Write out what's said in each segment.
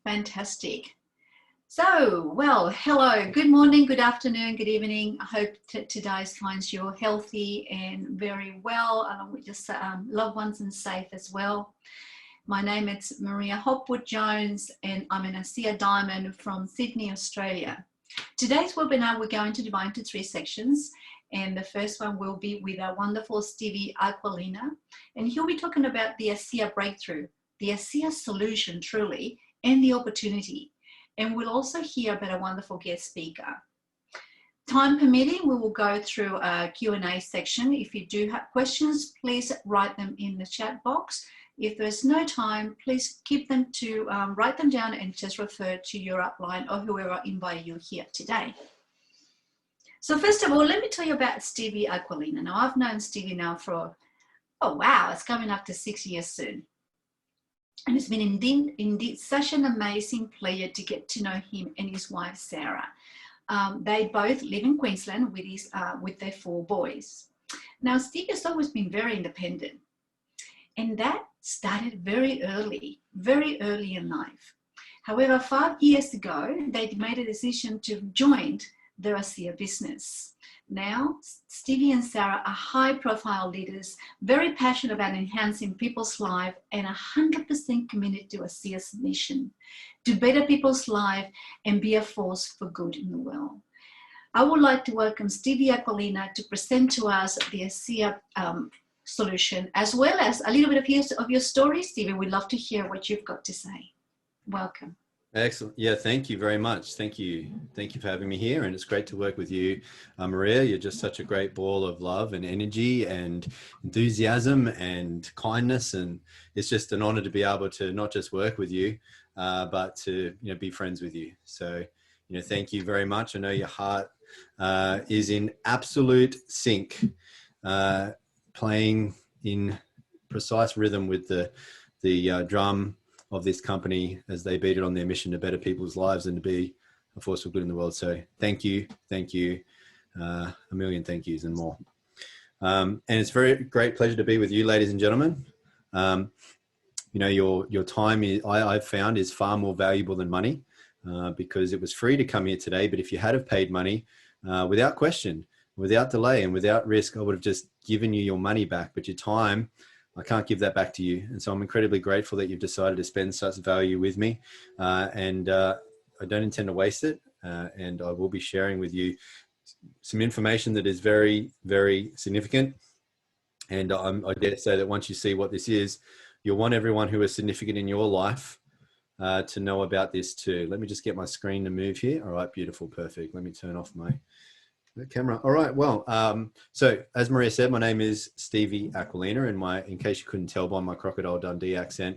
Fantastic. So, well, hello, good morning, good afternoon, good evening. I hope today finds you healthy and very well, along with your loved ones and safe as well. My name is Maria Hopwood-Jones and I'm an ASEA Diamond from Sydney, Australia. Today's webinar we're going to divide into 3 sections, and the first one will be with our wonderful Stevie Aquilina, and he'll be talking about the ASEA breakthrough, the ASEA solution truly, and the opportunity. And we'll also hear about a wonderful guest speaker. Time permitting, we will go through a Q&A section. If you do have questions, please write them in the chat box. If there's no time, please keep them to write them down and just refer to your upline or whoever invited you here today. So first of all, let me tell you about Stevie Aquilina. Now, I've known Stevie now for, oh wow, it's coming up to 6 years soon. And it's been indeed such an amazing pleasure to get to know him and his wife, Sarah. They both live in Queensland with their 4 boys. Now, Steve has always been very independent. And that started very early in life. However, 5 years ago, they made a decision to join the ASEA business. Now, Stevie and Sarah are high-profile leaders, very passionate about enhancing people's lives and 100% committed to ASEA's mission, to better people's lives and be a force for good in the world. I would like to welcome Stevie Aquilina to present to us the ASEA solution, as well as a little bit of your story. Stevie, we'd love to hear what you've got to say. Welcome. Excellent. Yeah, thank you very much. Thank you for having me here. And it's great to work with you, Maria. You're just such a great ball of love and energy and enthusiasm and kindness. And it's just an honor to be able to not just work with you, but to be friends with you. So, thank you very much. I know your heart is in absolute sync, playing in precise rhythm with the drum of this company as they beat it on their mission to better people's lives and to be a force for good in the world. So thank you, a million thank yous and more. And it's very great pleasure to be with you, ladies and gentlemen. Your time I've found is far more valuable than money because it was free to come here today. But if you had have paid money, without question, without delay and without risk, I would have just given you your money back. But your time, I can't give that back to you. And so I'm incredibly grateful that you've decided to spend such value with me. And I don't intend to waste it. And I will be sharing with you some information that is very, very significant. And I dare say that once you see what this is, you'll want everyone who is significant in your life to know about this too. Let me just get my screen to move here. All right, beautiful, perfect. Let me turn off my camera. All right. Well, so as Maria said, my name is Stevie Aquilina, and in case you couldn't tell by my Crocodile Dundee accent,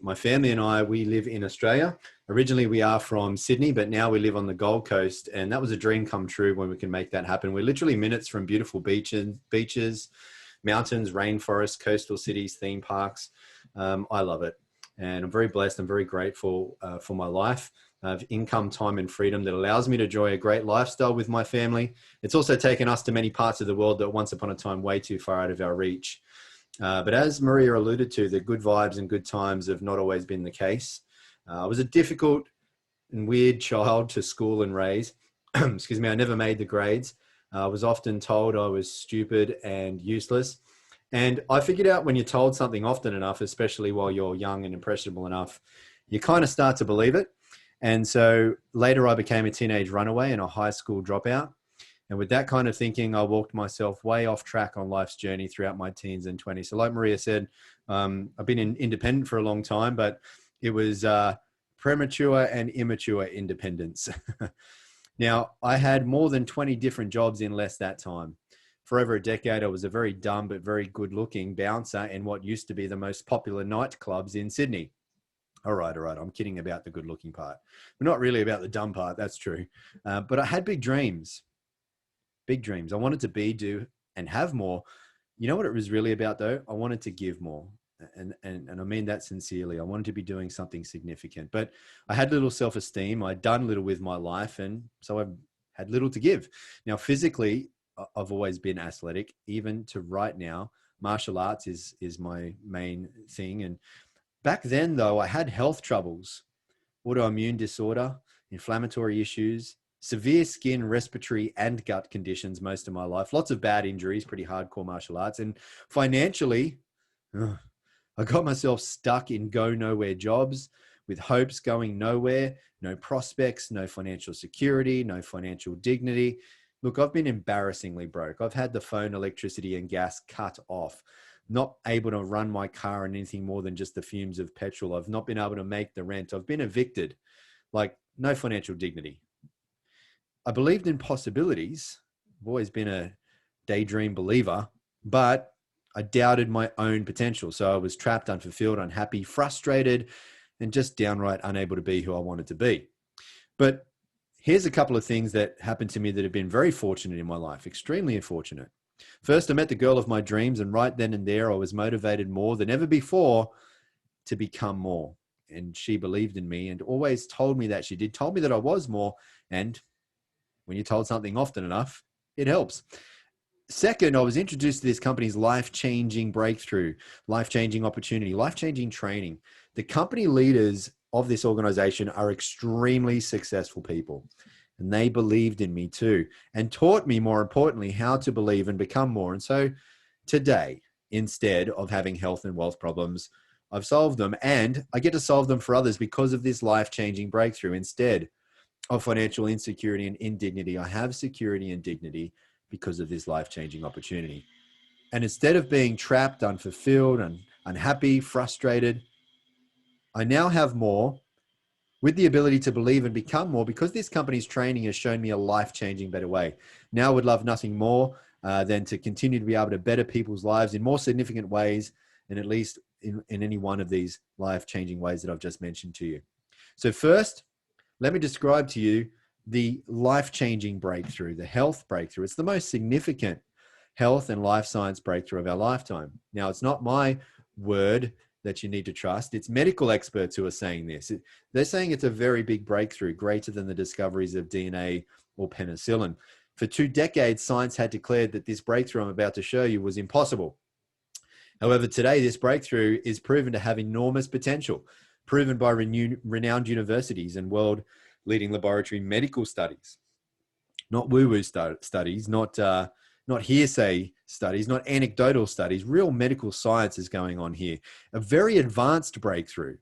my family and I, we live in Australia. Originally, we are from Sydney, but now we live on the Gold Coast, and that was a dream come true when we can make that happen. We're literally minutes from beautiful beaches, mountains, rainforests, coastal cities, theme parks. I love it, and I'm very blessed. I'm very grateful for my life of income, time, and freedom that allows me to enjoy a great lifestyle with my family. It's also taken us to many parts of the world that once upon a time way too far out of our reach. But as Maria alluded to, the good vibes and good times have not always been the case. I was a difficult and weird child to school and raise. Excuse me, I never made the grades. I was often told I was stupid and useless. And I figured out when you're told something often enough, especially while you're young and impressionable enough, you kind of start to believe it. And so later I became a teenage runaway and a high school dropout. And with that kind of thinking, I walked myself way off track on life's journey throughout my teens and 20s. So like Maria said, I've been independent for a long time, but it was premature and immature independence. Now, I had more than 20 different jobs in less that time. For over a decade, I was a very dumb but very good-looking bouncer in what used to be the most popular nightclubs in Sydney. All right. I'm kidding about the good-looking part. But not really about the dumb part. That's true. But I had big dreams. Big dreams. I wanted to be, do, and have more. You know what it was really about, though? I wanted to give more. And I mean that sincerely. I wanted to be doing something significant. But I had little self-esteem. I'd done little with my life. And so I had little to give. Now, physically, I've always been athletic. Even to right now, martial arts is my main thing. And back then, though, I had health troubles. autoimmune disorder, inflammatory issues, severe skin, respiratory, and gut conditions most of my life. Lots of bad injuries, pretty hardcore martial arts. And financially, I got myself stuck in go nowhere jobs with hopes going nowhere, no prospects, no financial security, no financial dignity. Look, I've been embarrassingly broke. I've had the phone, electricity, and gas cut off, not able to run my car on anything more than just the fumes of petrol. I've not been able to make the rent. I've been evicted, like no financial dignity. I believed in possibilities. I've always been a daydream believer, but I doubted my own potential. So I was trapped, unfulfilled, unhappy, frustrated, and just downright unable to be who I wanted to be. But here's a couple of things that happened to me that have been very fortunate in my life, extremely fortunate. First, I met the girl of my dreams, and right then and there, I was motivated more than ever before to become more. And she believed in me and always told me that she did, told me that I was more. And when you're told something often enough, it helps. Second, I was introduced to this company's life-changing breakthrough, life-changing opportunity, life-changing training. The company leaders of this organization are extremely successful people, and they believed in me too, and taught me, more importantly, how to believe and become more. And so today, instead of having health and wealth problems, I've solved them, and I get to solve them for others because of this life-changing breakthrough. Instead of financial insecurity and indignity, I have security and dignity because of this life-changing opportunity. And instead of being trapped, unfulfilled, and unhappy, frustrated, I now have more with the ability to believe and become more because this company's training has shown me a life-changing better way. Now I would love nothing more than to continue to be able to better people's lives in more significant ways, and at least in any one of these life-changing ways that I've just mentioned to you. So first, let me describe to you the life-changing breakthrough, the health breakthrough. It's the most significant health and life science breakthrough of our lifetime. Now, it's not my word that you need to trust. It's medical experts who are saying this. They're saying it's a very big breakthrough, greater than the discoveries of DNA or penicillin. For 2 decades, science had declared that this breakthrough I'm about to show you was impossible. However, today, this breakthrough is proven to have enormous potential, proven by renowned universities and world-leading laboratory medical studies. Not woo-woo studies, not hearsay studies, not anecdotal studies. Real medical science is going on here. A very advanced breakthrough,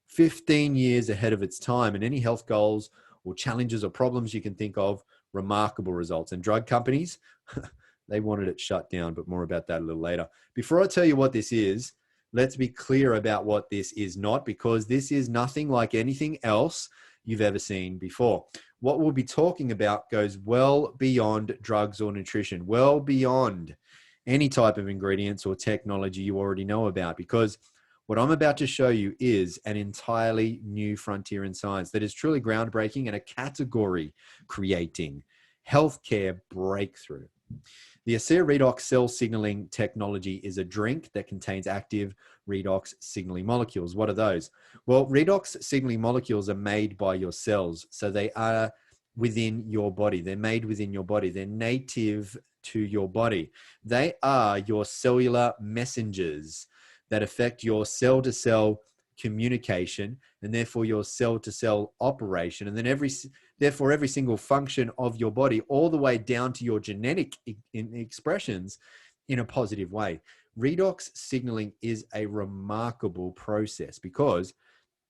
15 years ahead of its time, and any health goals or challenges or problems you can think of, remarkable results. And drug companies, they wanted it shut down, but more about that a little later. Before I tell you what this is, let's be clear about what this is not, because this is nothing like anything else you've ever seen before. What we'll be talking about goes well beyond drugs or nutrition, well beyond any type of ingredients or technology you already know about, because what I'm about to show you is an entirely new frontier in science that is truly groundbreaking and a category creating healthcare breakthrough. The Acea Redox cell signaling technology is a drink that contains active redox signaling molecules. What are those? Well, redox signaling molecules are made by your cells. So they are within your body. They're made within your body. They're native to your body. They are your cellular messengers that affect your cell-to-cell communication and therefore your cell-to-cell operation. And then therefore every single function of your body, all the way down to your genetic expressions in a positive way. Redox signaling is a remarkable process because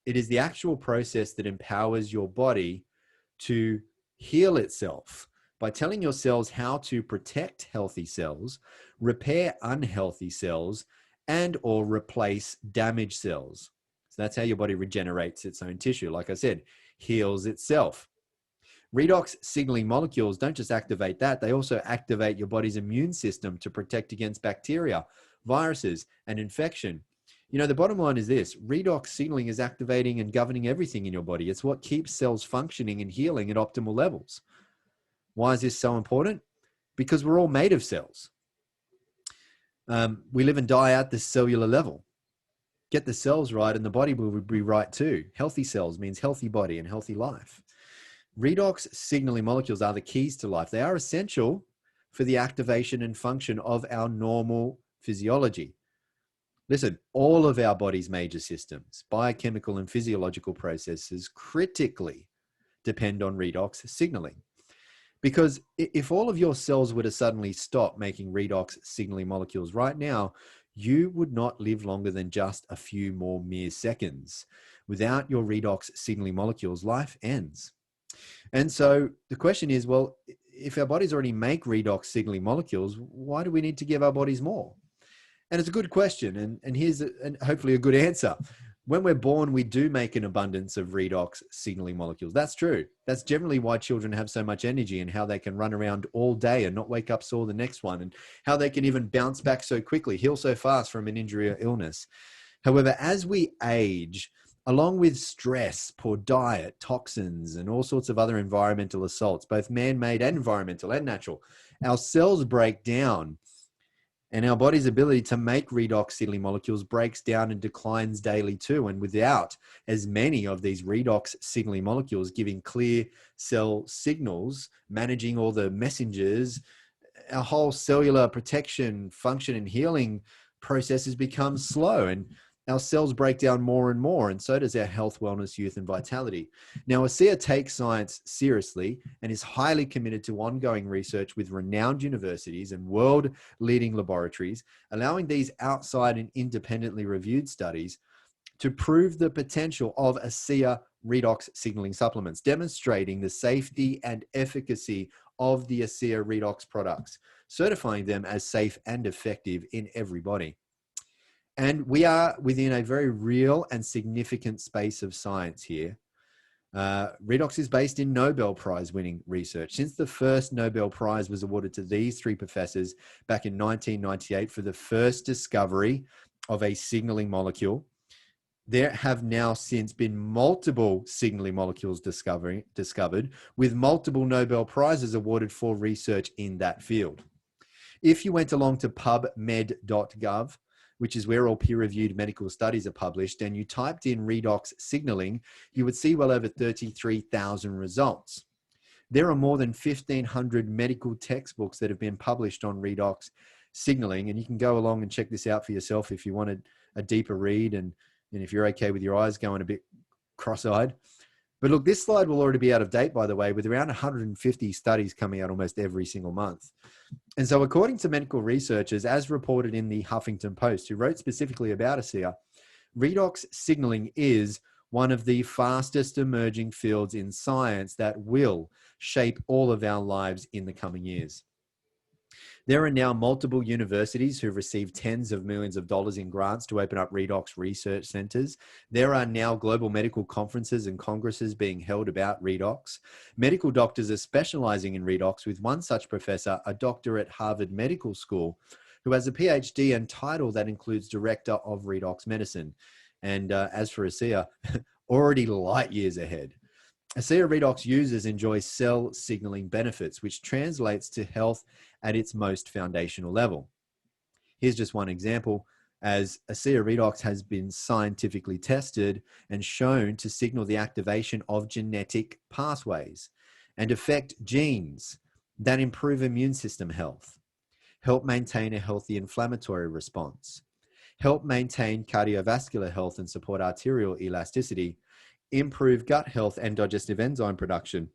it is the actual process that empowers your body to heal itself by telling your cells how to protect healthy cells, repair unhealthy cells, and or replace damaged cells. So that's how your body regenerates its own tissue. Like I said, heals itself. Redox signaling molecules don't just activate that, they also activate your body's immune system to protect against bacteria, viruses, and infection. You know, the bottom line is this: redox signaling is activating and governing everything in your body. It's what keeps cells functioning and healing at optimal levels. Why is this so important? Because we're all made of cells. We live and die at the cellular level. Get the cells right and the body will be right too. Healthy cells means healthy body and healthy life. Redox signaling molecules are the keys to life. They are essential for the activation and function of our normal physiology. Listen, all of our body's major systems, biochemical and physiological processes critically depend on redox signaling. Because if all of your cells were to suddenly stop making redox signaling molecules right now, you would not live longer than just a few more mere seconds. Without your redox signaling molecules, life ends. And so the question is, well, if our bodies already make redox signaling molecules, why do we need to give our bodies more? And it's a good question. And here's hopefully a good answer. When we're born, we do make an abundance of redox signaling molecules. That's true. That's generally why children have so much energy and how they can run around all day and not wake up sore the next one, and how they can even bounce back so quickly, heal so fast from an injury or illness. However, as we age, along with stress, poor diet, toxins, and all sorts of other environmental assaults, both man-made and environmental and natural, our cells break down. And our body's ability to make redox signaling molecules breaks down and declines daily too. And without as many of these redox signaling molecules giving clear cell signals, managing all the messengers, our whole cellular protection, function, and healing processes become slow. And our cells break down more and more, and so does our health, wellness, youth, and vitality. Now, ASEA takes science seriously and is highly committed to ongoing research with renowned universities and world-leading laboratories, allowing these outside and independently reviewed studies to prove the potential of ASEA redox signaling supplements, demonstrating the safety and efficacy of the ASEA redox products, certifying them as safe and effective in everybody. And we are within a very real and significant space of science here. Redox is based in Nobel Prize winning research. Since the first Nobel Prize was awarded to these three professors back in 1998 for the first discovery of a signaling molecule, there have now since been multiple signaling molecules discovered with multiple Nobel Prizes awarded for research in that field. If you went along to pubmed.gov, which is where all peer-reviewed medical studies are published, and you typed in redox signaling, you would see well over 33,000 results. There are more than 1,500 medical textbooks that have been published on redox signaling, and you can go along and check this out for yourself if you wanted a deeper read, and if you're okay with your eyes going a bit cross-eyed. But look, this slide will already be out of date, by the way, with around 150 studies coming out almost every single month. And so according to medical researchers, as reported in the Huffington Post, who wrote specifically about ASEA, redox signaling is one of the fastest emerging fields in science that will shape all of our lives in the coming years. There are now multiple universities who've received tens of millions of dollars in grants to open up redox research centers. There are now global medical conferences and congresses being held about redox. Medical doctors are specializing in redox, with one such professor, a doctor at Harvard Medical School, who has a PhD and title that includes Director of Redox Medicine. And as for ASEA, already light years ahead. ASEA redox users enjoy cell signaling benefits, which translates to health at its most foundational level. Here's just one example, as ASEA redox has been scientifically tested and shown to signal the activation of genetic pathways and affect genes that improve immune system health, help maintain a healthy inflammatory response, help maintain cardiovascular health and support arterial elasticity, improve gut health and digestive enzyme production,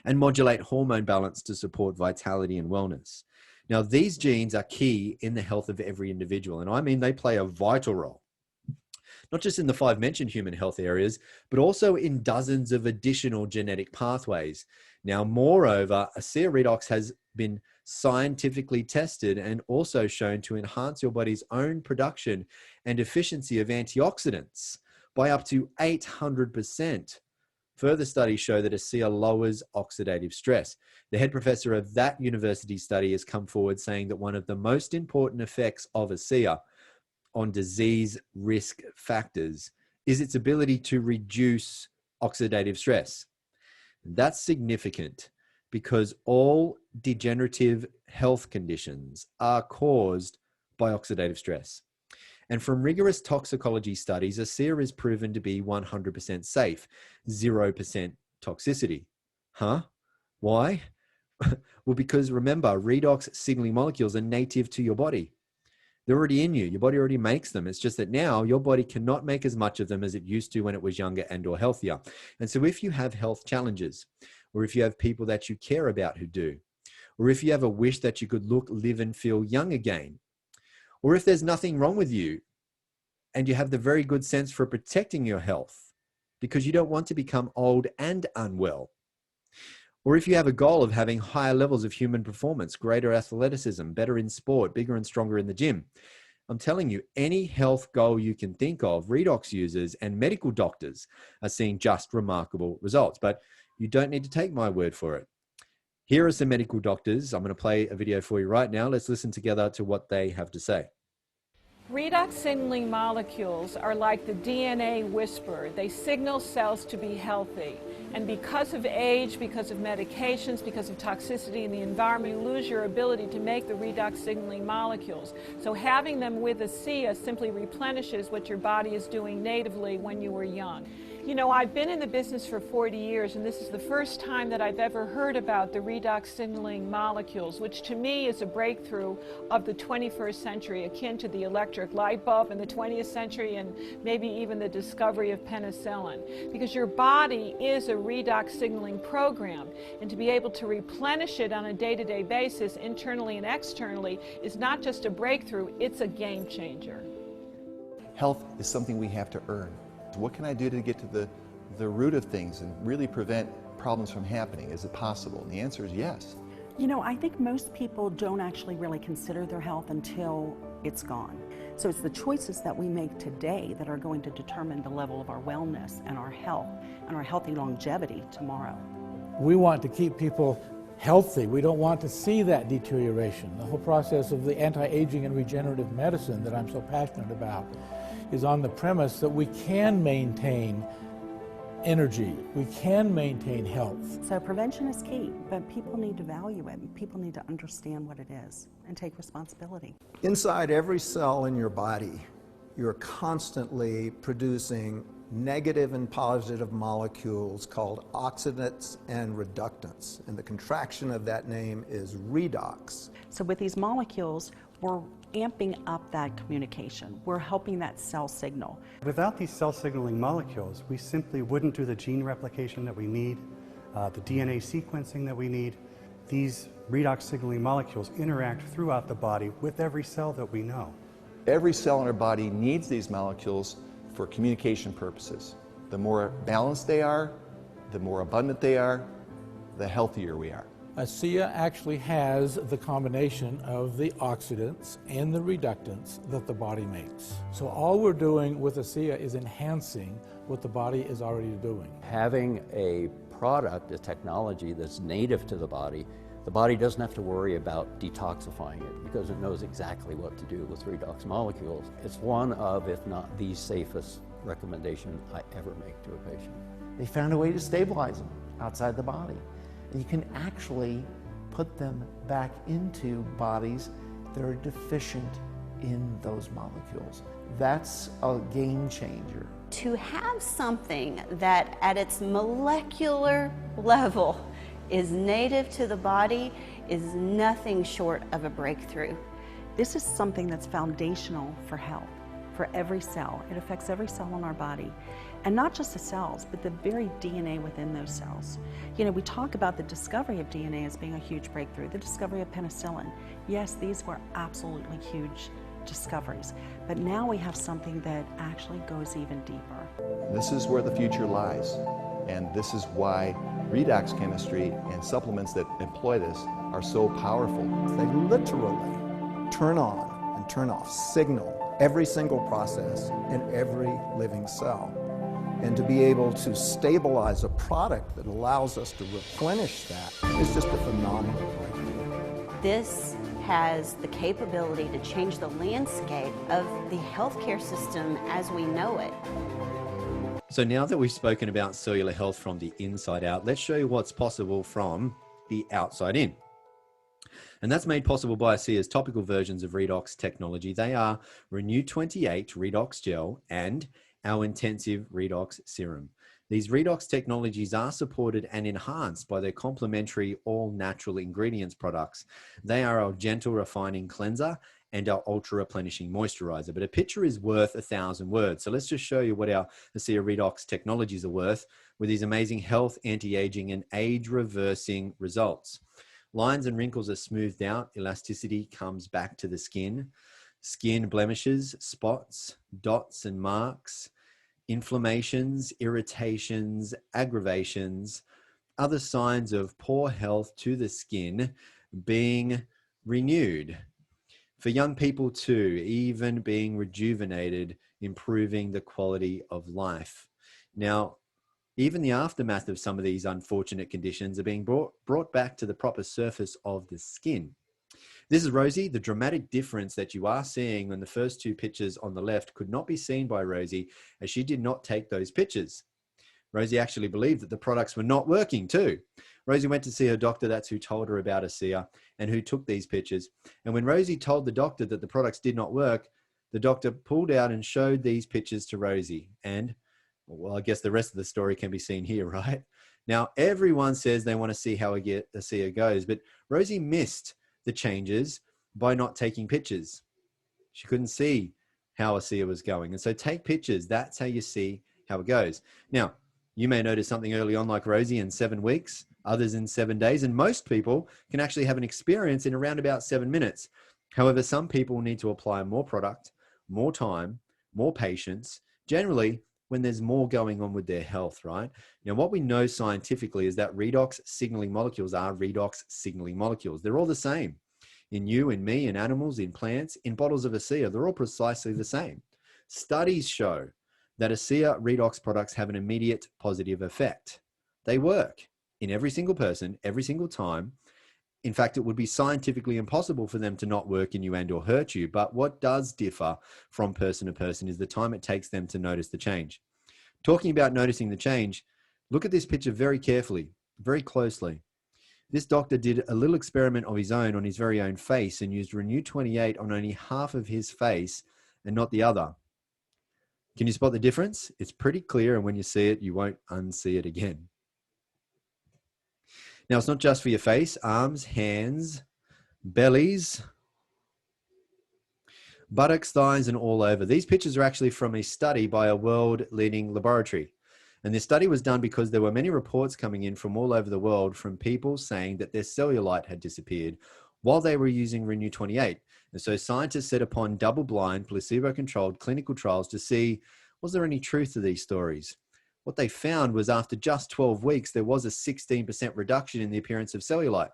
and modulate hormone balance to support vitality and wellness. Now, these genes are key in the health of every individual, and I mean they play a vital role, not just in the 5 mentioned human health areas, but also in dozens of additional genetic pathways. Now, moreover, ASEA redox has been scientifically tested and also shown to enhance your body's own production and efficiency of antioxidants by up to 800%. Further studies show that ASEA lowers oxidative stress. The head professor of that university study has come forward saying that one of the most important effects of ASEA on disease risk factors is its ability to reduce oxidative stress. That's significant because all degenerative health conditions are caused by oxidative stress. And from rigorous toxicology studies, ASEA is proven to be 100% safe, 0% toxicity. Huh? Why? Well, because remember, redox signaling molecules are native to your body. They're already in you. Your body already makes them. It's just that now your body cannot make as much of them as it used to when it was younger and or healthier. And so if you have health challenges, or if you have people that you care about who do, or if you have a wish that you could look, live, and feel young again, or if there's nothing wrong with you and you have the very good sense for protecting your health because you don't want to become old and unwell, or if you have a goal of having higher levels of human performance, greater athleticism, better in sport, bigger and stronger in the gym, I'm telling you, any health goal you can think of, Redox users and medical doctors are seeing just remarkable results. But you don't need to take my word for it. Here are some medical doctors. I'm going to play a video for you right now. Let's listen together to what they have to say. Redox signaling molecules are like the DNA whisperer. They signal cells to be healthy. And because of age, because of medications, because of toxicity in the environment, you lose your ability to make the redox signaling molecules. So having them with ASEA simply replenishes what your body is doing natively when you were young. You know, I've been in the business for 40 years, and this is the first time that I've ever heard about the redox signaling molecules, which to me is a breakthrough of the 21st century, akin to the electric light bulb in the 20th century and maybe even the discovery of penicillin. Because your body is a redox signaling program, and to be able to replenish it on a day-to-day basis, internally and externally, is not just a breakthrough, it's a game changer. Health is something we have to earn. What can I do to get to the root of things and really prevent problems from happening? Is it possible? And the answer is yes. You know, I think most people don't actually really consider their health until it's gone. So it's the choices that we make today that are going to determine the level of our wellness and our health and our healthy longevity tomorrow. We want to keep people healthy. We don't want to see that deterioration. The whole process of the anti-aging and regenerative medicine that I'm so passionate about is on the premise that we can maintain energy, we can maintain health. So prevention is key, but people need to value it, and people need to understand what it is and take responsibility. Inside every cell in your body, you're constantly producing negative and positive molecules called oxidants and reductants, and the contraction of that name is redox. So with these molecules, we're amping up that communication. We're helping that cell signal. Without these cell signaling molecules, we simply wouldn't do the gene replication that we need, the DNA sequencing that we need. These redox signaling molecules interact throughout the body with every cell that we know. Every cell in our body needs these molecules for communication purposes. The more balanced they are, the more abundant they are, the healthier we are. ASEA actually has the combination of the oxidants and the reductants that the body makes. So all we're doing with ASEA is enhancing what the body is already doing. Having a product, a technology that's native to the body doesn't have to worry about detoxifying it because it knows exactly what to do with redox molecules. It's one of, if not the safest recommendation I ever make to a patient. They found a way to stabilize them outside the body. And you can actually put them back into bodies that are deficient in those molecules. That's a game changer. To have something that at its molecular level is native to the body is nothing short of a breakthrough. This is something that's foundational for health, for every cell. It affects every cell in our body. And not just the cells, but the very DNA within those cells. You know, we talk about the discovery of DNA as being a huge breakthrough, the discovery of penicillin. Yes, these were absolutely huge discoveries, but now we have something that actually goes even deeper. This is where the future lies, and this is why redox chemistry and supplements that employ this are so powerful. They literally turn on and turn off, signal every single process in every living cell. And to be able to stabilize a product that allows us to replenish that is just a phenomenal breakthrough. This has the capability to change the landscape of the healthcare system as we know it. So now that we've spoken about cellular health from the inside out, let's show you what's possible from the outside in. And that's made possible by ASEA's topical versions of Redox technology. They are Renew 28 Redox Gel and our intensive redox serum. These redox technologies are supported and enhanced by their complementary all natural ingredients products. They are our gentle refining cleanser and our ultra replenishing moisturizer. But a picture is worth 1,000 words. So let's just show you what our ASEA Redox technologies are worth with these amazing health, anti-aging, and age-reversing results. Lines and wrinkles are smoothed out. Elasticity comes back to the skin. Skin blemishes, spots, dots and marks, inflammations, irritations, aggravations, other signs of poor health to the skin being renewed. For young people too, even being rejuvenated, improving the quality of life. Now, even the aftermath of some of these unfortunate conditions are being brought back to the proper surface of the skin. This is Rosie. The dramatic difference that you are seeing on the first two pictures on the left could not be seen by Rosie, as she did not take those pictures. Rosie actually believed that the products were not working too. Rosie went to see her doctor. That's who told her about ASEA and who took these pictures. And when Rosie told the doctor that the products did not work, the doctor pulled out and showed these pictures to Rosie. And, well, I guess the rest of the story can be seen here, right? Now, everyone says they want to see how ASEA goes, but Rosie missed the changes by not taking pictures. She couldn't see how ASEA was going. And so take pictures. That's how you see how it goes. Now, you may notice something early on like Rosie in 7 weeks, others in 7 days, and most people can actually have an experience in around about 7 minutes. However, some people need to apply more product, more time, more patience, generally when there's more going on with their health, right? Now, what we know scientifically is that redox signaling molecules are redox signaling molecules. They're all the same. In you, in me, in animals, in plants, in bottles of ASEA, they're all precisely the same. Studies show that ASEA Redox products have an immediate positive effect. They work in every single person, every single time. In fact, it would be scientifically impossible for them to not work in you and or hurt you. But what does differ from person to person is the time it takes them to notice the change. Talking about noticing the change, look at this picture very carefully, very closely. This doctor did a little experiment of his own on his very own face and used Renew 28 on only half of his face and not the other. Can you spot the difference? It's pretty clear, and when you see it, you won't unsee it again. Now, it's not just for your face, arms, hands, bellies, buttocks, thighs, and all over. These pictures are actually from a study by a world-leading laboratory. And this study was done because there were many reports coming in from all over the world from people saying that their cellulite had disappeared while they were using Renew 28. And so scientists set upon double-blind, placebo-controlled clinical trials to see, was there any truth to these stories? What they found was after just 12 weeks, there was a 16% reduction in the appearance of cellulite.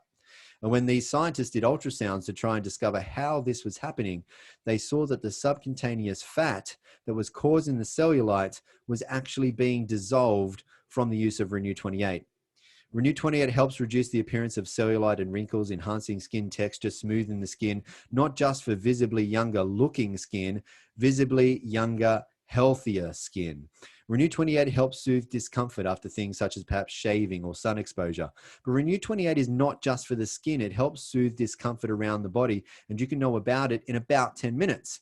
And when these scientists did ultrasounds to try and discover how this was happening, they saw that the subcutaneous fat that was causing the cellulite was actually being dissolved from the use of Renew 28. Renew 28 helps reduce the appearance of cellulite and wrinkles, enhancing skin texture, smoothing the skin, not just for visibly younger looking skin, visibly younger, healthier skin. Renew 28 helps soothe discomfort after things such as perhaps shaving or sun exposure. But Renew 28 is not just for the skin. It helps soothe discomfort around the body, and you can know about it in about 10 minutes.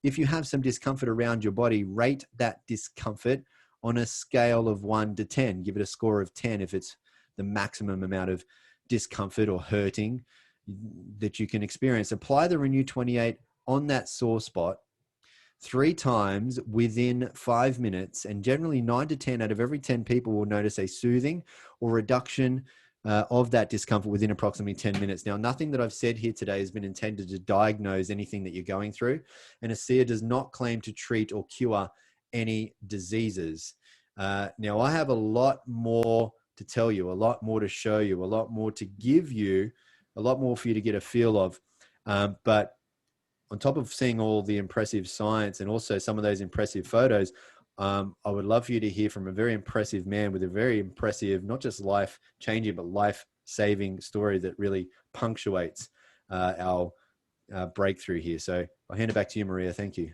If you have some discomfort around your body, rate that discomfort on a scale of 1 to 10. Give it a score of 10 if it's the maximum amount of discomfort or hurting that you can experience. Apply the Renew 28 on that sore spot 3 times within 5 minutes, and generally 9 to 10 out of every 10 people will notice a soothing or reduction of that discomfort within approximately 10 minutes. Now, nothing that I've said here today has been intended to diagnose anything that you're going through, and ASEA does not claim to treat or cure any diseases. Now, I have a lot more to tell you, a lot more to show you, a lot more to give you, a lot more for you to get a feel of, but on top of seeing all the impressive science and also some of those impressive photos, I would love for you to hear from a very impressive man with a very impressive, not just life-changing, but life-saving story that really punctuates our breakthrough here. So I'll hand it back to you, Maria. Thank you.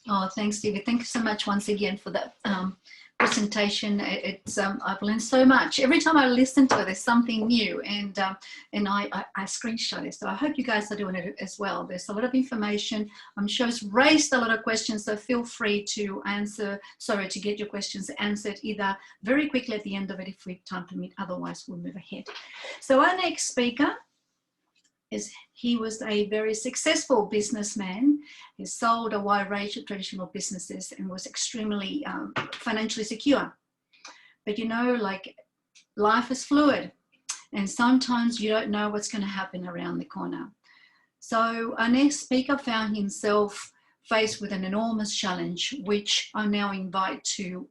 Oh, thanks, Stevie. Thank you so much once again for that presentation. I've learned so much. Every time I listen to it, there's something new, and I screenshot it. So I hope you guys are doing it as well. There's a lot of information. I'm sure it's raised a lot of questions, so feel free to to get your questions answered either very quickly at the end of it if we have time to meet. Otherwise, we'll move ahead. So our next speaker is he was a very successful businessman. He sold a wide range of traditional businesses and was extremely financially secure. But you know, like, life is fluid, and sometimes you don't know what's going to happen around the corner. So our next speaker found himself faced with an enormous challenge, which I now invite to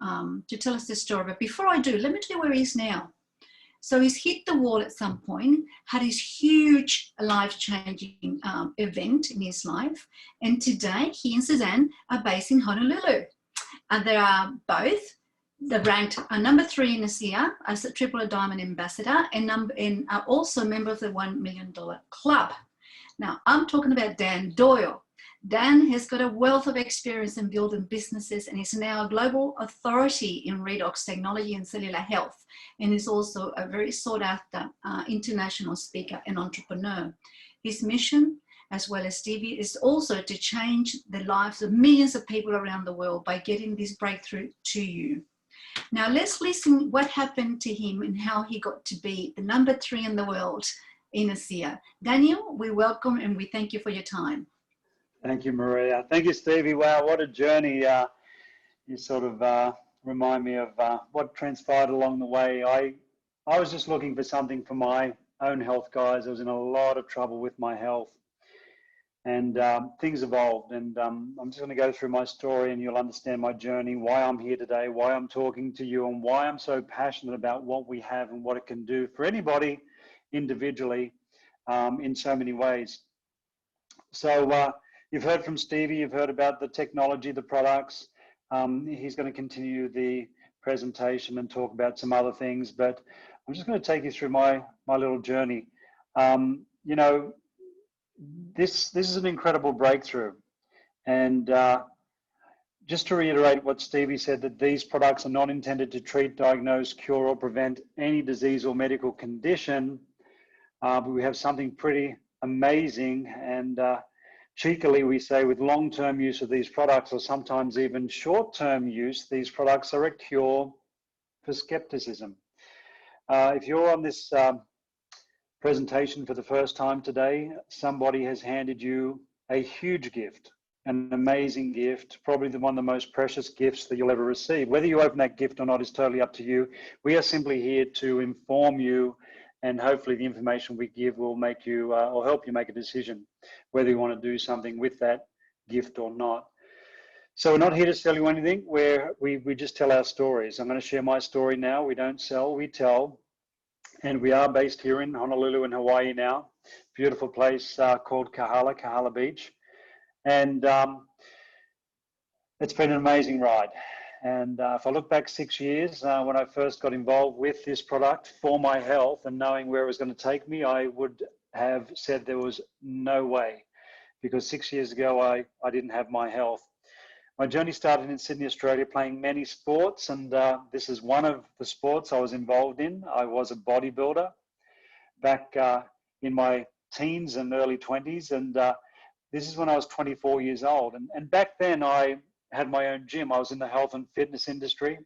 tell us the story. But before I do, let me tell you where he is now. So he's hit the wall at some point, had this huge life-changing event in his life, and today he and Suzanne are based in Honolulu. And they are both, they're ranked number 3 in ASEA as a Triple Diamond Ambassador, and are also a member of the $1 Million Club. Now, I'm talking about Dan Doyle. Dan has got a wealth of experience in building businesses and is now a global authority in redox technology and cellular health, and is also a very sought after international speaker and entrepreneur. His mission, as well as Stevie, is also to change the lives of millions of people around the world by getting this breakthrough to you. Now let's listen what happened to him and how he got to be the number 3 in the world in ASEA. Daniel, we welcome and we thank you for your time. Thank you, Maria. Thank you, Stevie. Wow, what a journey. You sort of remind me of what transpired along the way. I was just looking for something for my own health, guys. I was in a lot of trouble with my health, and things evolved. And I'm just going to go through my story and you'll understand my journey, why I'm here today, why I'm talking to you, and why I'm so passionate about what we have and what it can do for anybody individually in so many ways. So, you've heard from Stevie, you've heard about the technology, the products. He's going to continue the presentation and talk about some other things, but I'm just going to take you through my little journey. You know, this is an incredible breakthrough. And just to reiterate what Stevie said, that these products are not intended to treat, diagnose, cure, or prevent any disease or medical condition, but we have something pretty amazing, and cheekily we say with long-term use of these products, or sometimes even short-term use, these products are a cure for skepticism. If you're on this presentation for the first time today, somebody has handed you a huge gift, an amazing gift, probably one of the most precious gifts that you'll ever receive. Whether you open that gift or not is totally up to you. We are simply here to inform you, and hopefully the information we give will make you or help you make a decision whether you want to do something with that gift or not. So we're not here to sell you anything. We just tell our stories. I'm going to share my story now. We don't sell, we tell. And we are based here in Honolulu in Hawaii now. Beautiful place called Kahala Beach. And it's been an amazing ride. And if I look back 6 years, when I first got involved with this product for my health and knowing where it was going to take me, I would have said there was no way, because 6 years ago, I didn't have my health. My journey started in Sydney, Australia, playing many sports, and this is one of the sports I was involved in. I was a bodybuilder back in my teens and early 20s, and this is when I was 24 years old. And back then, I had my own gym. I was in the health and fitness industry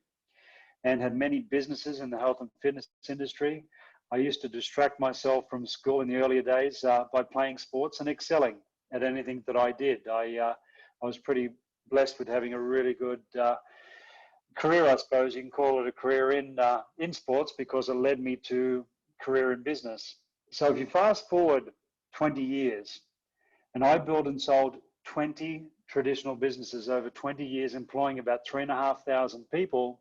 and had many businesses in the health and fitness industry. I used to distract myself from school in the earlier days by playing sports and excelling at anything that I did. I was pretty blessed with having a really good career, I suppose you can call it a career in sports, because it led me to career in business. So if you fast forward 20 years, and I built and sold 20 traditional businesses over 20 years, employing about 3,500 people.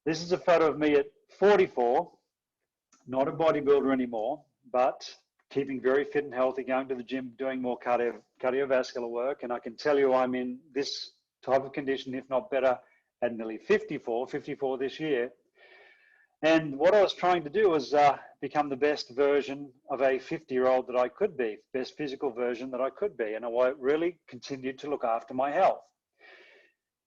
This is a photo of me at 44, not a bodybuilder anymore, but keeping very fit and healthy, going to the gym, doing more cardiovascular work. And I can tell you I'm in this type of condition, if not better, at nearly 54 this year. And what I was trying to do was become the best version of a 50-year-old that I could be, best physical version that I could be. And I really continued to look after my health.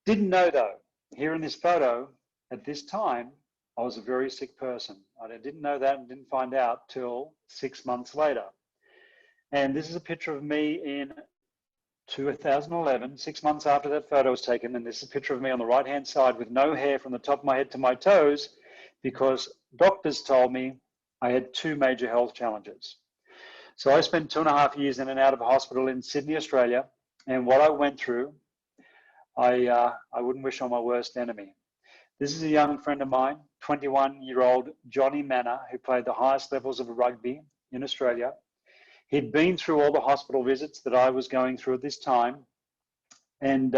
Didn't know though, here in this photo, at this time, I was a very sick person. I didn't know that and didn't find out till 6 months later. And this is a picture of me in 2011, 6 months after that photo was taken. And this is a picture of me on the right-hand side with no hair from the top of my head to my toes, because doctors told me I had 2 major health challenges. So I spent 2.5 years in and out of hospital in Sydney, Australia. And what I went through, I wouldn't wish on my worst enemy. This is a young friend of mine, 21-year-old Johnny Manor, who played the highest levels of rugby in Australia. He'd been through all the hospital visits that I was going through at this time. And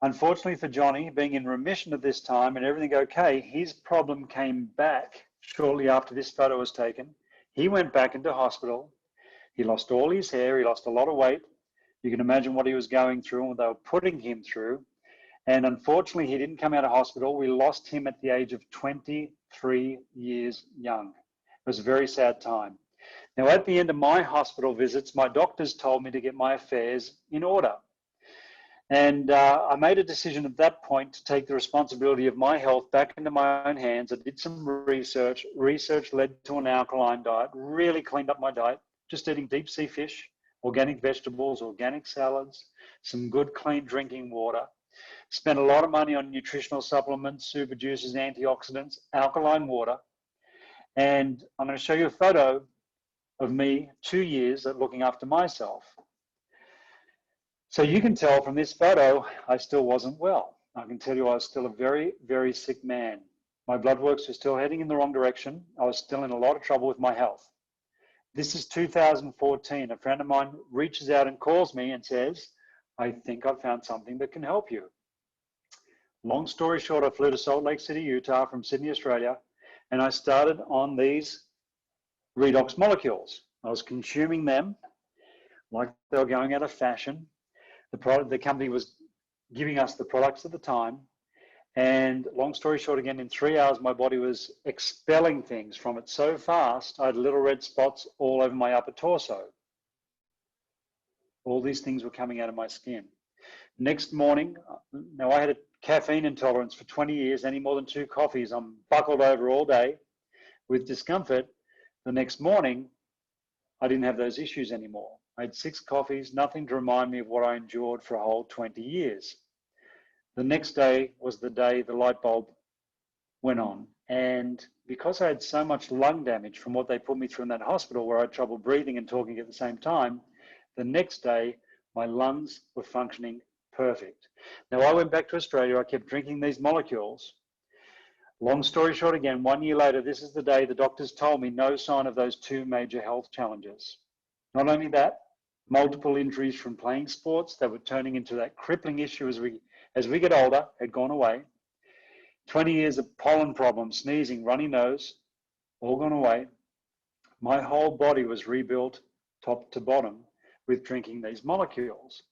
unfortunately for Johnny, being in remission at this time and everything okay, his problem came back shortly after this photo was taken. He went back into hospital. He lost all his hair. He lost a lot of weight. You can imagine what he was going through and what they were putting him through. And unfortunately, he didn't come out of hospital. We lost him at the age of 23 years young. It was a very sad time. Now, at the end of my hospital visits, my doctors told me to get my affairs in order. And I made a decision at that point to take the responsibility of my health back into my own hands. I did some research. Research led to an alkaline diet, really cleaned up my diet, just eating deep sea fish, organic vegetables, organic salads, some good clean drinking water. Spent a lot of money on nutritional supplements, super juices, antioxidants, alkaline water. And I'm going to show you a photo of me 2 years at looking after myself. So you can tell from this photo, I still wasn't well. I can tell you I was still a very, very sick man. My blood works were still heading in the wrong direction. I was still in a lot of trouble with my health. This is 2014. A friend of mine reaches out and calls me and says, I think I've found something that can help you. Long story short, I flew to Salt Lake City, Utah from Sydney, Australia, and I started on these Redox molecules. I was consuming them like they were going out of fashion. The company was giving us the products at the time. And long story short, again, in 3 hours, my body was expelling things from it so fast, I had little red spots all over my upper torso. All these things were coming out of my skin. Next morning, now I had a caffeine intolerance for 20 years, any more than 2 coffees. I'm buckled over all day with discomfort. The next morning, I didn't have those issues anymore. I had 6 coffees, nothing to remind me of what I endured for a whole 20 years. The next day was the day the light bulb went on. And because I had so much lung damage from what they put me through in that hospital where I had trouble breathing and talking at the same time, the next day, my lungs were functioning perfect. Now, I went back to Australia. I kept drinking these molecules. Long story short, again, 1 year later, this is the day the doctors told me no sign of those 2 major health challenges. Not only that, multiple injuries from playing sports that were turning into that crippling issue as we get older had gone away. 20 years of pollen problems, sneezing, runny nose, all gone away. My whole body was rebuilt top to bottom with drinking these molecules.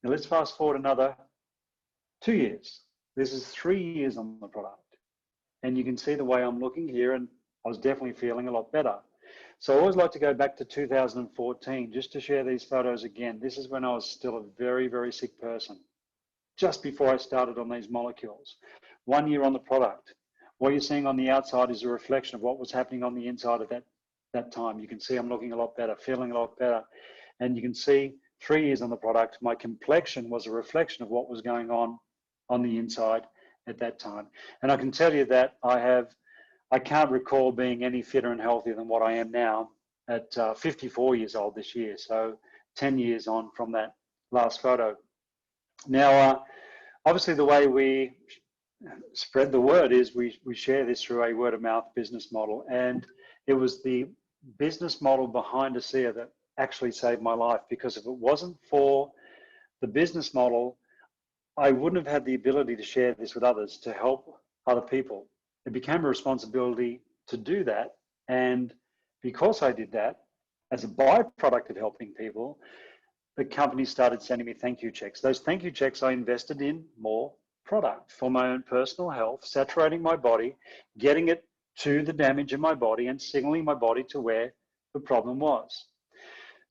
Now let's fast forward another 2 years. This is 3 years on the product. And you can see the way I'm looking here, and I was definitely feeling a lot better. So I always like to go back to 2014 just to share these photos again. This is when I was still a very, very sick person, just before I started on these molecules. 1 year on the product. What you're seeing on the outside is a reflection of what was happening on the inside at that time. You can see I'm looking a lot better, feeling a lot better. And you can see 3 years on the product, my complexion was a reflection of what was going on the inside at that time. And I can tell you that I can't recall being any fitter and healthier than what I am now at 54 years old this year. So 10 years on from that last photo. Now, obviously the way we spread the word is we share this through a word of mouth business model. And it was the business model behind ASEA that actually saved my life, because if it wasn't for the business model, I wouldn't have had the ability to share this with others, to help other people. It became a responsibility to do that. And because I did that, as a byproduct of helping people, the company started sending me thank you checks. Those thank you checks I invested in more product for my own personal health, saturating my body, getting it to the damage in my body and signaling my body to where the problem was.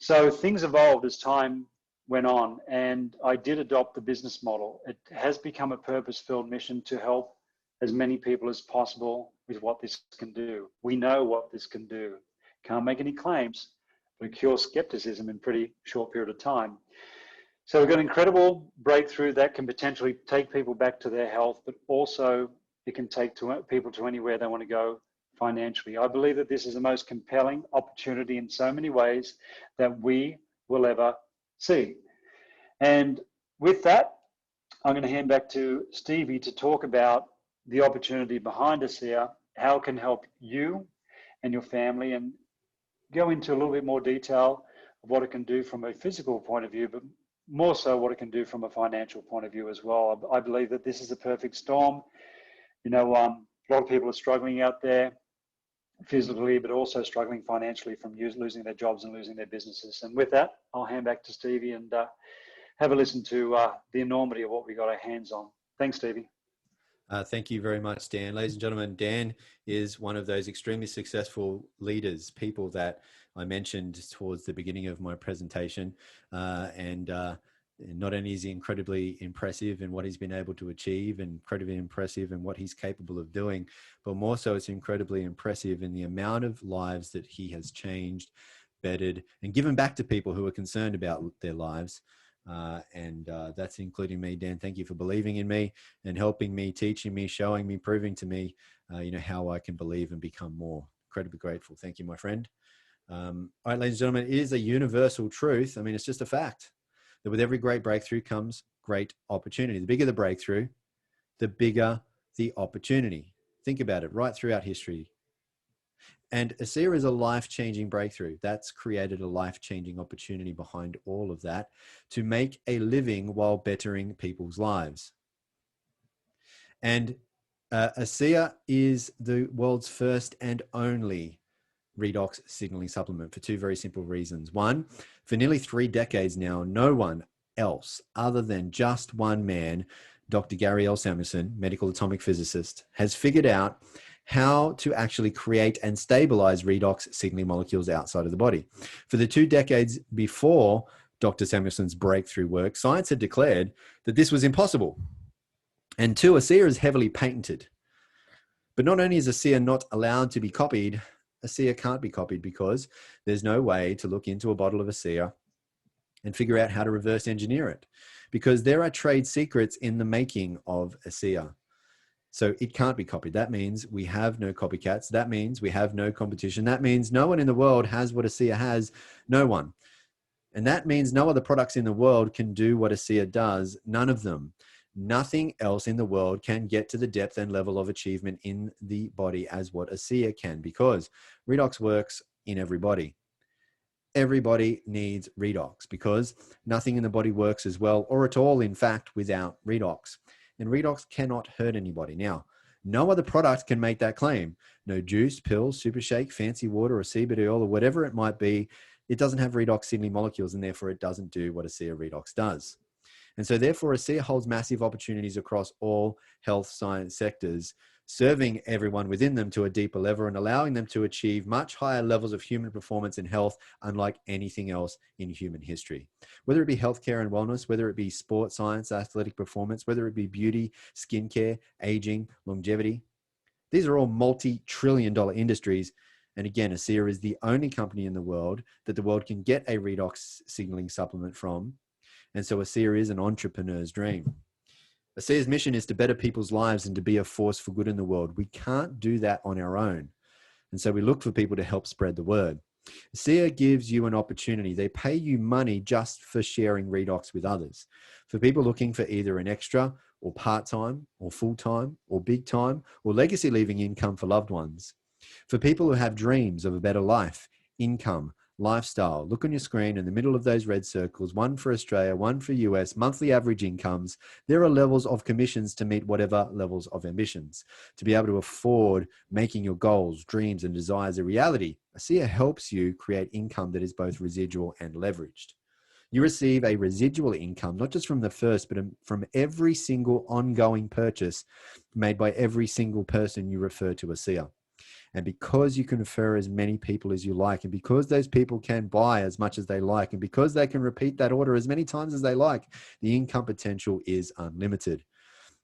So things evolved as time went on, and I did adopt the business model. It has become a purpose-filled mission to help as many people as possible with what this can do. We know what this can do. Can't make any claims, but cure skepticism in a pretty short period of time. So we've got an incredible breakthrough that can potentially take people back to their health, but also it can take people to anywhere they want to go financially. I believe that this is the most compelling opportunity in so many ways that we will ever see. And with that, I'm going to hand back to Stevie to talk about the opportunity behind ASEA, how it can help you and your family, and go into a little bit more detail of what it can do from a physical point of view, but more so what it can do from a financial point of view as well. I believe that this is a perfect storm. You know, a lot of people are struggling out there physically, but also struggling financially from losing their jobs and losing their businesses. And with that, I'll hand back to Stevie and have a listen to the enormity of what we got our hands on. Thanks, Stevie. Thank you very much, Dan. Ladies and gentlemen, Dan is one of those extremely successful leaders, people that I mentioned towards the beginning of my presentation. Not only is he incredibly impressive in what he's been able to achieve and incredibly impressive in what he's capable of doing, but more so it's incredibly impressive in the amount of lives that he has changed, bettered, and given back to people who are concerned about their lives. That's including me. Dan, thank you for believing in me and helping me, teaching me, showing me, proving to me, how I can believe and become more. Incredibly grateful. Thank you, my friend. All right, ladies and gentlemen, it is a universal truth. I mean, it's just a fact that with every great breakthrough comes great opportunity. The bigger the breakthrough, the bigger the opportunity. Think about it right throughout history. And ASEA is a life-changing breakthrough. That's created a life-changing opportunity behind all of that to make a living while bettering people's lives. And ASEA is the world's first and only redox signaling supplement for two very simple reasons. One, for nearly 3 decades now, no one else other than just one man, Dr. Gary L. Samuelson, medical atomic physicist, has figured out how to actually create and stabilize redox signaling molecules outside of the body. For the 2 decades before Dr. Samuelson's breakthrough work, science had declared that this was impossible. And two, ASEA is heavily patented. But not only is ASEA not allowed to be copied, ASEA can't be copied because there's no way to look into a bottle of ASEA and figure out how to reverse engineer it, because there are trade secrets in the making of ASEA. So it can't be copied. That means we have no copycats. That means we have no competition. That means no one in the world has what ASEA has, no one. And that means no other products in the world can do what ASEA does, none of them. Nothing else in the world can get to the depth and level of achievement in the body as what ASEA can, because redox works in every body. Everybody needs redox because nothing in the body works as well or at all, in fact, without redox. And redox cannot hurt anybody. Now, no other product can make that claim. No juice, pill, super shake, fancy water, or CBD oil, or whatever it might be, it doesn't have redox signaling molecules, and therefore it doesn't do what ASEA Redox does. And so therefore ASEA holds massive opportunities across all health science sectors, serving everyone within them to a deeper level and allowing them to achieve much higher levels of human performance and health, unlike anything else in human history. Whether it be healthcare and wellness, whether it be sports science, athletic performance, whether it be beauty, skincare, aging, longevity, these are all multi-trillion-dollar industries. And again, ASEA is the only company in the world that the world can get a redox signaling supplement from. And so ASEA is an entrepreneur's dream. ASEA's mission is to better people's lives and to be a force for good in the world. We can't do that on our own. And so we look for people to help spread the word. ASEA gives you an opportunity. They pay you money just for sharing redox with others. For people looking for either an extra or part-time or full-time or big time or legacy leaving income for loved ones. For people who have dreams of a better life, income, lifestyle, look on your screen in the middle of those red circles, one for Australia, one for US, monthly average incomes. There are levels of commissions to meet whatever levels of ambitions. To be able to afford making your goals, dreams, and desires a reality, ASEA helps you create income that is both residual and leveraged. You receive a residual income, not just from the first, but from every single ongoing purchase made by every single person you refer to ASEA. And because you can refer as many people as you like, and because those people can buy as much as they like, and because they can repeat that order as many times as they like, the income potential is unlimited.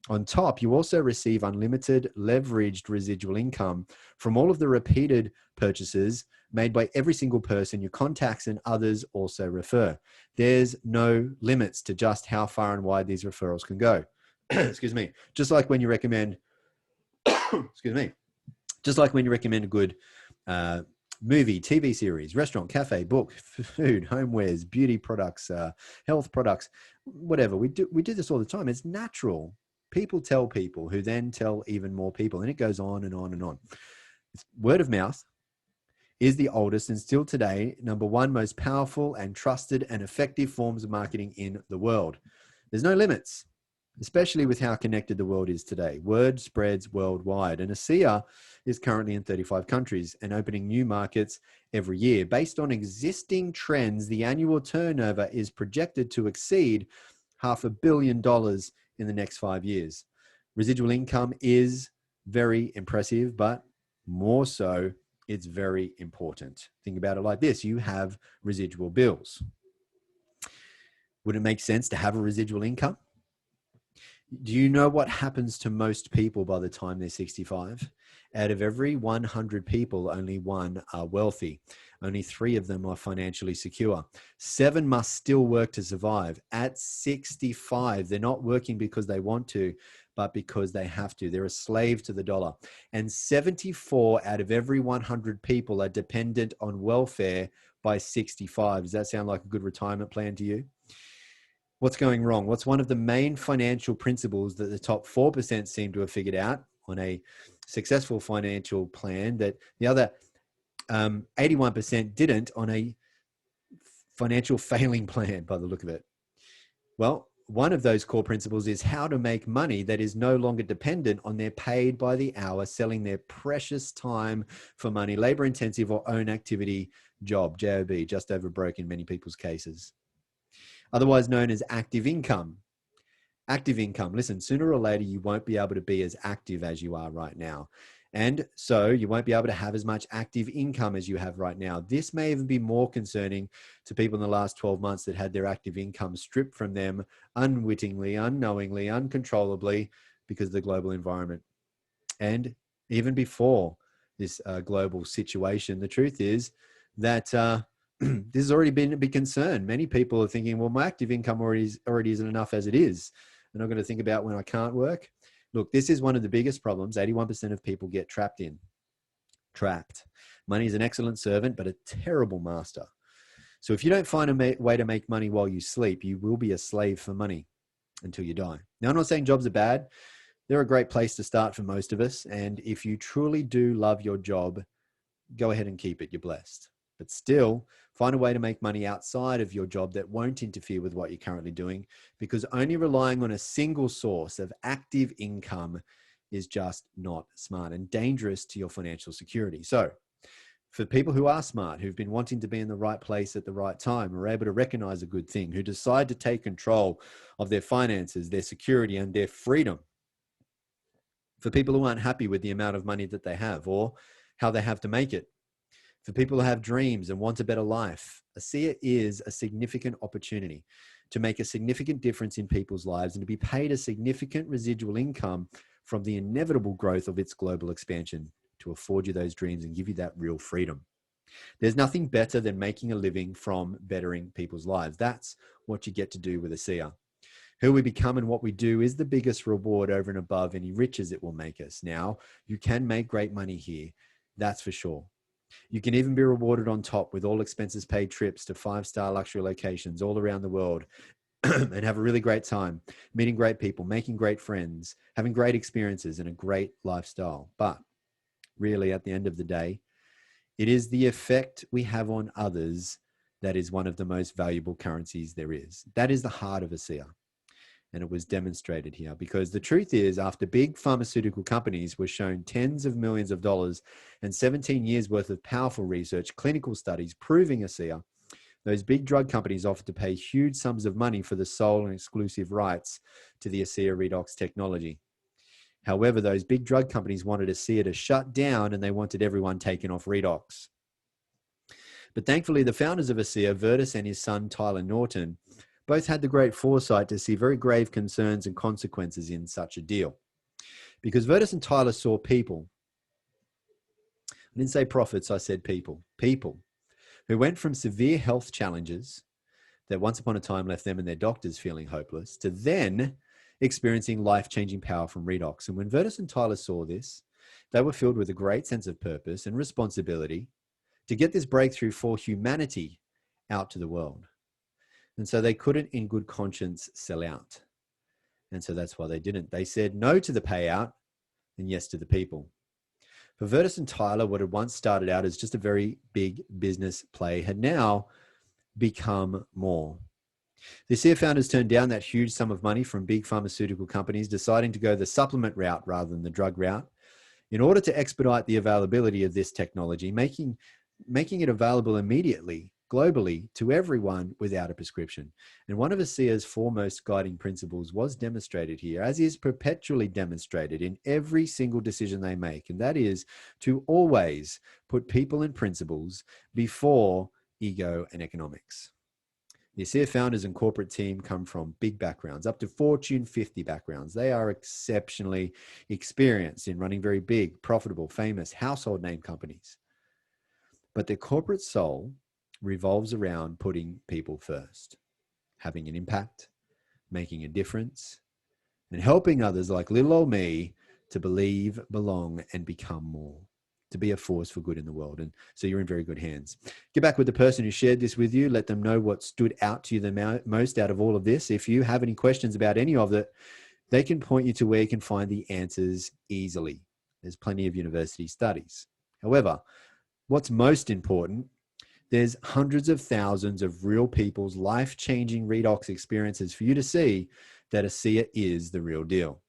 On top, you also receive unlimited leveraged residual income from all of the repeated purchases made by every single person your contacts and others also refer. There's no limits to just how far and wide these referrals can go. Excuse me. Just like when you recommend, excuse me, Just like when you recommend a good movie, TV series, restaurant, cafe, book, food, homewares, beauty products, health products, whatever. We do this all the time. It's natural. People tell people who then tell even more people, and it goes on and on and on. It's word of mouth is the oldest and still today #1 most powerful and trusted and effective forms of marketing in the world. There's no limits, especially with how connected the world is today. Word spreads worldwide, and ASEA is currently in 35 countries and opening new markets every year. Based on existing trends, the annual turnover is projected to exceed $500 million in the next 5 years. Residual income is very impressive, but more so, it's very important. Think about it like this. You have residual bills. Would it make sense to have a residual income? Do you know what happens to most people by the time they're 65? Out of every 100 people, only 1 are wealthy. Only 3 of them are financially secure. 7 must still work to survive. At 65, they're not working because they want to, but because they have to. They're a slave to the dollar. And 74 out of every 100 people are dependent on welfare by 65. Does that sound like a good retirement plan to you? What's going wrong? What's one of the main financial principles that the top 4% seem to have figured out on a successful financial plan that the other 81% didn't on a financial failing plan by the look of it? Well, one of those core principles is how to make money that is no longer dependent on their paid by the hour, selling their precious time for money, labor intensive or own activity job, JOB, just over broke in many people's cases. Otherwise known as active income. Active income. Listen, sooner or later, you won't be able to be as active as you are right now. And so you won't be able to have as much active income as you have right now. This may even be more concerning to people in the last 12 months that had their active income stripped from them unwittingly, unknowingly, uncontrollably because of the global environment. And even before this global situation, the truth is that this has already been a big concern. Many people are thinking, well, my active income already isn't enough as it is. And I'm going to think about when I can't work. Look, this is one of the biggest problems 81% of people get trapped in. Trapped. Money is an excellent servant, but a terrible master. So if you don't find a way to make money while you sleep, you will be a slave for money until you die. Now, I'm not saying jobs are bad. They're a great place to start for most of us. And if you truly do love your job, go ahead and keep it. You're blessed. But still, find a way to make money outside of your job that won't interfere with what you're currently doing, because only relying on a single source of active income is just not smart and dangerous to your financial security. So for people who are smart, who've been wanting to be in the right place at the right time, are able to recognize a good thing, who decide to take control of their finances, their security, and their freedom. For people who aren't happy with the amount of money that they have or how they have to make it. For people who have dreams and want a better life, ASEA is a significant opportunity to make a significant difference in people's lives and to be paid a significant residual income from the inevitable growth of its global expansion to afford you those dreams and give you that real freedom. There's nothing better than making a living from bettering people's lives. That's what you get to do with ASEA. Who we become and what we do is the biggest reward over and above any riches it will make us. Now, you can make great money here, that's for sure. You can even be rewarded on top with all expenses paid trips to 5-star luxury locations all around the world and have a really great time, meeting great people, making great friends, having great experiences and a great lifestyle. But really, at the end of the day, it is the effect we have on others that is one of the most valuable currencies there is. That is the heart of ASEA. And it was demonstrated here because the truth is, after big pharmaceutical companies were shown tens of millions of dollars and 17 years worth of powerful research, clinical studies proving ASEA, those big drug companies offered to pay huge sums of money for the sole and exclusive rights to the ASEA Redox technology. However, those big drug companies wanted ASEA to shut down and they wanted everyone taken off Redox. But thankfully, the founders of ASEA, Virtus and his son, Tyler Norton, both had the great foresight to see very grave concerns and consequences in such a deal. Because Virtus and Tyler saw people. I didn't say profits, I said people. People who went from severe health challenges that once upon a time left them and their doctors feeling hopeless to then experiencing life-changing power from Redox. And when Virtus and Tyler saw this, They were filled with a great sense of purpose and responsibility to get this breakthrough for humanity out to the world. And so they couldn't in good conscience sell out. And so that's why they didn't. They said no to the payout and yes to the people. For Vertus and Tyler, what had once started out as just a very big business play had now become more. The SEER founders turned down that huge sum of money from big pharmaceutical companies, deciding to go the supplement route rather than the drug route in order to expedite the availability of this technology, making it available immediately, globally, to everyone without a prescription. And one of ASEA's foremost guiding principles was demonstrated here, as is perpetually demonstrated in every single decision they make, and that is to always put people and principles before ego and economics. The ASEA founders and corporate team come from big backgrounds, up to Fortune 50 backgrounds. They are exceptionally experienced in running very big, profitable, famous, household name companies. But their corporate soul revolves around putting people first, having an impact, making a difference, and helping others like little old me to believe, belong, and become more, to be a force for good in the world. And so you're in very good hands. Get back with the person who shared this with you. Let them know what stood out to you the most out of all of this. If you have any questions about any of it, they can point you to where you can find the answers easily. There's plenty of university studies. However, what's most important, there's hundreds of thousands of real people's life-changing redox experiences for you to see that ASEA is the real deal.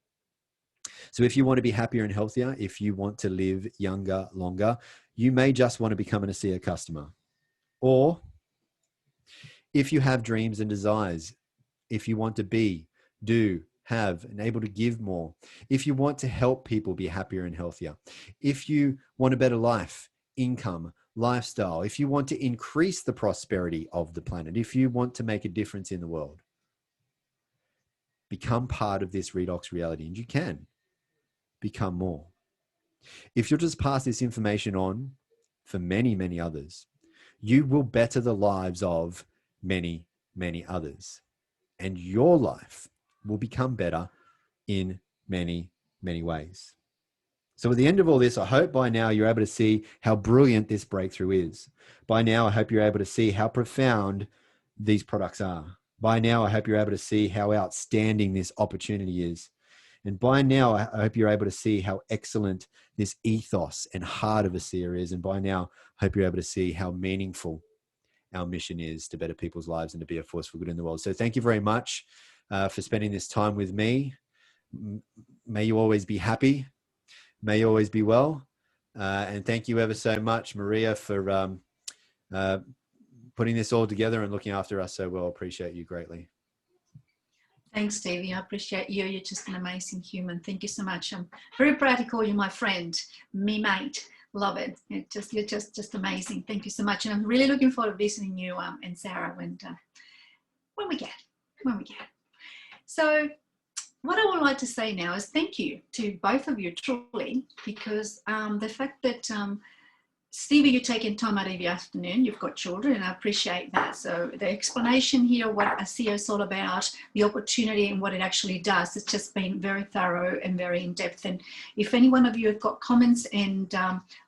So if you want to be happier and healthier, if you want to live younger, longer, you may just want to become an ASEA customer. Or if you have dreams and desires, if you want to be, do, have, and able to give more, if you want to help people be happier and healthier, if you want a better life, income, lifestyle, if you want to increase the prosperity of the planet, if you want to make a difference in the world, become part of this redox reality, and you can become more. If you'll just pass this information on for many, many others, you will better the lives of many, many others, and your life will become better in many, many ways. So at the end of all this, I hope by now you're able to see how brilliant this breakthrough is. By now, I hope you're able to see how profound these products are. By now, I hope you're able to see how outstanding this opportunity is. And by now, I hope you're able to see how excellent this ethos and heart of ASEA is. And by now, I hope you're able to see how meaningful our mission is to better people's lives and to be a force for good in the world. So thank you very much for spending this time with me. May you always be happy. May you always be well. And thank you ever so much, Maria, for putting this all together and looking after us so well. Appreciate you greatly. Thanks, Stevie. I appreciate you. You're just an amazing human. Thank you so much. I'm very proud to call you my friend, me mate. Love it. You're just amazing. Thank you so much. And I'm really looking forward to visiting you and Sarah when we get. So what I would like to say now is thank you to both of you, truly, because the fact that Stevie, you're taking time out of your afternoon, you've got children, and I appreciate that. So the explanation here, what ASEA is all about, the opportunity and what it actually does, it's just been very thorough and very in-depth. And if any one of you have got comments and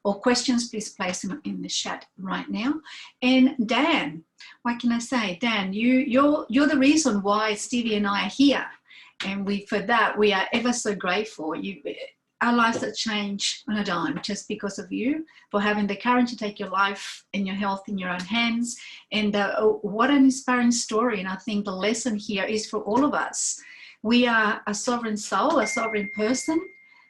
or questions, please place them in the chat right now. And Dan, what can I say? Dan, you're the reason why Stevie and I are here. And for that, we are ever so grateful. Our lives that change on a dime just because of you, for having the courage to take your life and your health in your own hands. And what an inspiring story. And I think the lesson here is for all of us. We are a sovereign soul, a sovereign person.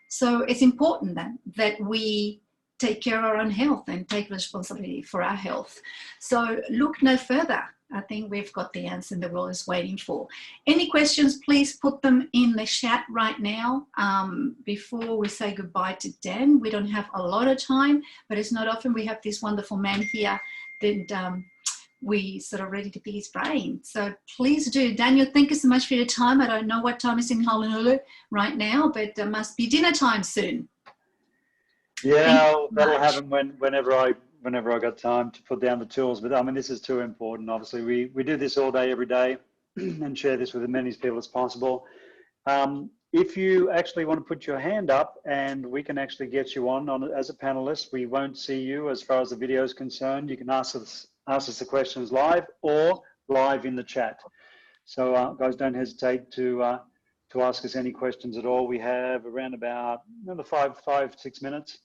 So it's important that we take care of our own health and take responsibility for our health. So look no further. I think we've got the answer the world is waiting for. Any questions, please put them in the chat right now before we say goodbye to Dan. We don't have a lot of time, but it's not often we have this wonderful man here that we sort of ready to pick his brain. So please do. Daniel, thank you so much for your time. I don't know what time it's in Honolulu right now, but it must be dinner time soon. Yeah, that'll happen whenever I got time to put down the tools. But I mean, this is too important. Obviously, we do this all day, every day, and share this with as many people as possible. If you actually want to put your hand up and we can actually get you on as a panelist, we won't see you as far as the video is concerned. You can ask us the questions live or live in the chat. So guys, don't hesitate to ask us any questions at all. We have around about another 5, 6 minutes.